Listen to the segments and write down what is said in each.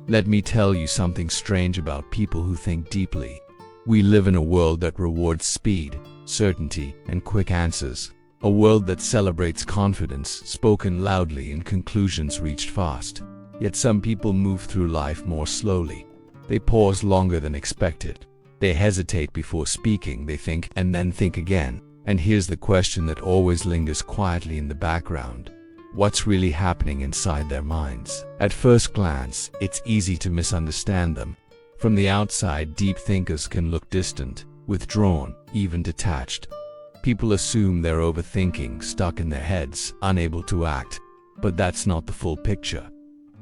Let me tell you something strange about people who think deeply. We live in a world that rewards speed, certainty, and quick answers. A world that celebrates confidence spoken loudly and conclusions reached fast. Yet some people move through life more slowly. They pause longer than expected. They hesitate before speaking, they think and then think again. And here's the question that always lingers quietly in the background. What's really happening inside their minds? At first glance, it's easy to misunderstand them. From the outside, deep thinkers can look distant, withdrawn, even detached. People assume they're overthinking, stuck in their heads, unable to act. But that's not the full picture.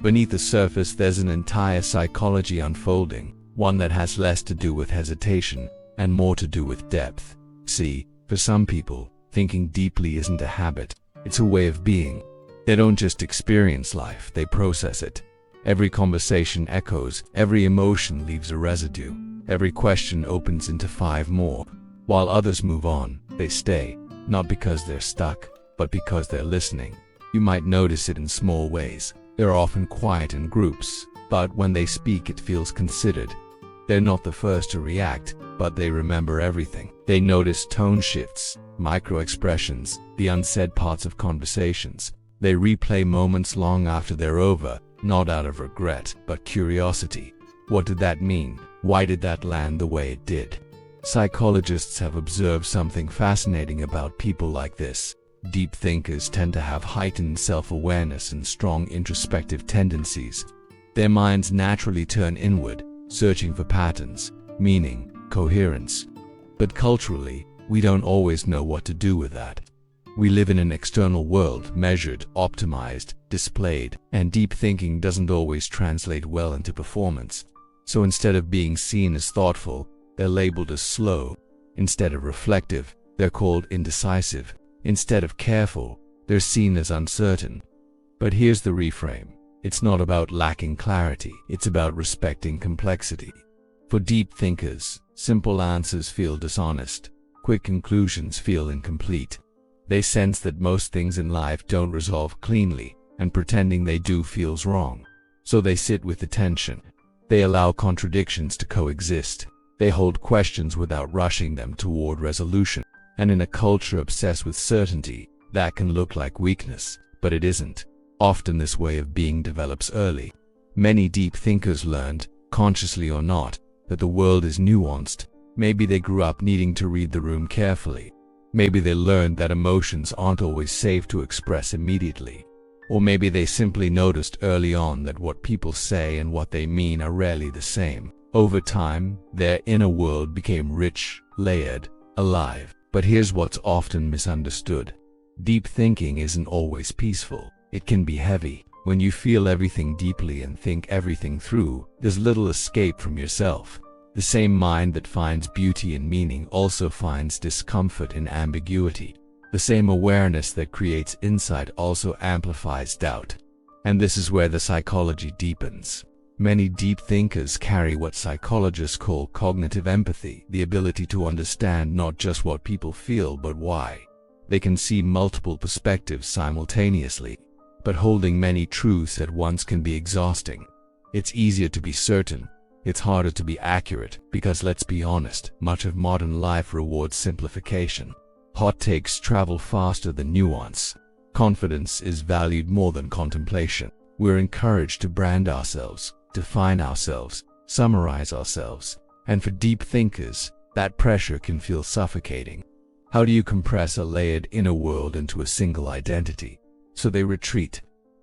Beneath the surface, there's an entire psychology unfolding, one that has less to do with hesitation and more to do with depth. See, for some people, thinking deeply isn't a habit, it's a way of being. They don't just experience life, they process it. Every conversation echoes, every emotion leaves a residue, every question opens into 5 more. While others move on, they stay, not because they're stuck, but because they're listening. You might notice it in small ways. They're often quiet in groups, but when they speak it feels considered. They're not the first to react, but they remember everything. They notice tone shifts, micro-expressions, the unsaid parts of conversations. They replay moments long after they're over, not out of regret, but curiosity. What did that mean? Why did that land the way it did? Psychologists have observed something fascinating about people like this. Deep thinkers tend to have heightened self-awareness and strong introspective tendencies. Their minds naturally turn inward, searching for patterns, meaning, coherence. But culturally, we don't always know what to do with that. We live in an external world, measured, optimized, displayed, and deep thinking doesn't always translate well into performance. So instead of being seen as thoughtful, they're labeled as slow. Instead of reflective, they're called indecisive. Instead of careful, they're seen as uncertain. But here's the reframe. It's not about lacking clarity, it's about respecting complexity. For deep thinkers, simple answers feel dishonest. Quick conclusions feel incomplete. They sense that most things in life don't resolve cleanly, and pretending they do feels wrong. So they sit with the tension. They allow contradictions to coexist. They hold questions without rushing them toward resolution. And in a culture obsessed with certainty, that can look like weakness, but it isn't. Often this way of being develops early. Many deep thinkers learned, consciously or not, that the world is nuanced. Maybe they grew up needing to read the room carefully. Maybe they learned that emotions aren't always safe to express immediately. Or maybe they simply noticed early on that what people say and what they mean are rarely the same. Over time, their inner world became rich, layered, alive. But here's what's often misunderstood. Deep thinking isn't always peaceful. It can be heavy. When you feel everything deeply and think everything through, there's little escape from yourself. The same mind that finds beauty in meaning also finds discomfort in ambiguity. The same awareness that creates insight also amplifies doubt. And this is where the psychology deepens. Many deep thinkers carry what psychologists call cognitive empathy, the ability to understand not just what people feel but why. They can see multiple perspectives simultaneously, but holding many truths at once can be exhausting. It's easier to be certain. It's harder to be accurate because, let's be honest, much of modern life rewards simplification. Hot takes travel faster than nuance. Confidence is valued more than contemplation. We're encouraged to brand ourselves, define ourselves, summarize ourselves. And for deep thinkers, that pressure can feel suffocating. How do you compress a layered inner world into a single identity? So they retreat,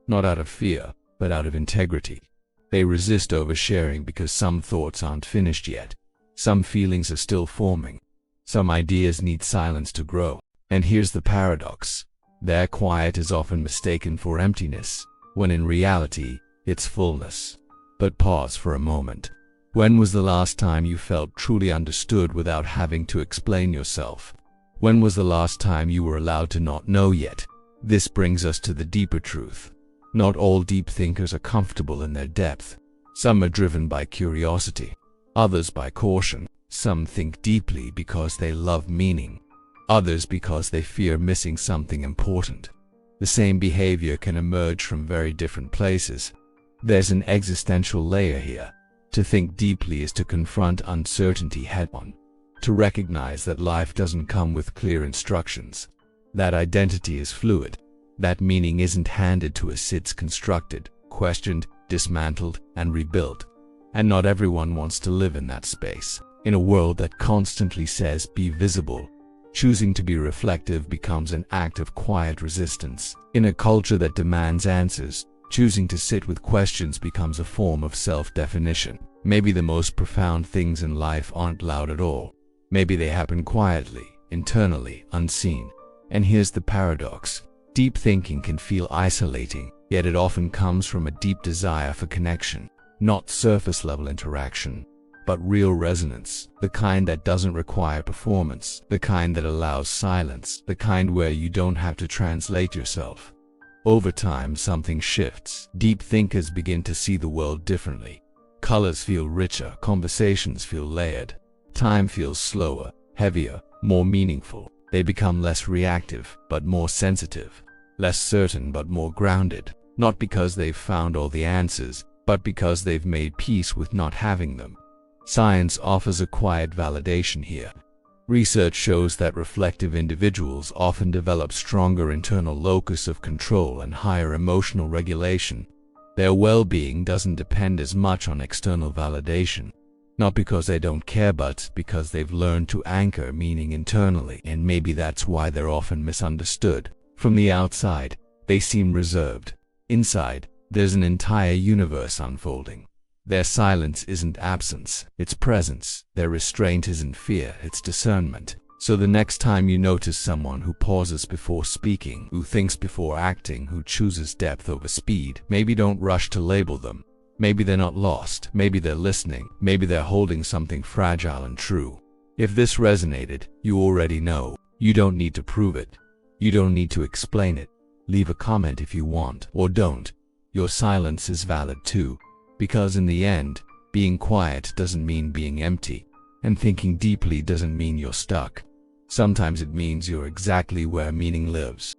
not out of fear, but out of integrity. They resist oversharing because some thoughts aren't finished yet. Some feelings are still forming. Some ideas need silence to grow. And here's the paradox. Their quiet is often mistaken for emptiness, when in reality, it's fullness. But pause for a moment. When was the last time you felt truly understood without having to explain yourself? When was the last time you were allowed to not know yet? This brings us to the deeper truth. Not all deep thinkers are comfortable in their depth. Some are driven by curiosity, others by caution. Some think deeply because they love meaning, others because they fear missing something important. The same behavior can emerge from very different places. There's an existential layer here. To think deeply is to confront uncertainty head-on, to recognize that life doesn't come with clear instructions, that identity is fluid, that meaning isn't handed to us, it's constructed, questioned, dismantled, and rebuilt. And not everyone wants to live in that space. In a world that constantly says, be visible, choosing to be reflective becomes an act of quiet resistance. In a culture that demands answers, choosing to sit with questions becomes a form of self-definition. Maybe the most profound things in life aren't loud at all. Maybe they happen quietly, internally, unseen. And here's the paradox. Deep thinking can feel isolating, yet it often comes from a deep desire for connection. Not surface-level interaction, but real resonance, the kind that doesn't require performance, the kind that allows silence, the kind where you don't have to translate yourself. Over time, something shifts. Deep thinkers begin to see the world differently. Colors feel richer, conversations feel layered, time feels slower, heavier, more meaningful. They become less reactive, but more sensitive, less certain, but more grounded, not because they've found all the answers, but because they've made peace with not having them. Science offers a quiet validation here. Research shows that reflective individuals often develop stronger internal locus of control and higher emotional regulation. Their well-being doesn't depend as much on external validation, not because they don't care, but because they've learned to anchor meaning internally. And maybe that's why they're often misunderstood. From the outside, they seem reserved. Inside, there's an entire universe unfolding. Their silence isn't absence, it's presence. Their restraint isn't fear, it's discernment. So the next time you notice someone who pauses before speaking, who thinks before acting, who chooses depth over speed, maybe don't rush to label them. Maybe they're not lost, maybe they're listening, maybe they're holding something fragile and true. If this resonated, you already know. You don't need to prove it. You don't need to explain it. Leave a comment if you want, or don't. Your silence is valid too. Because in the end, being quiet doesn't mean being empty, and thinking deeply doesn't mean you're stuck. Sometimes it means you're exactly where meaning lives.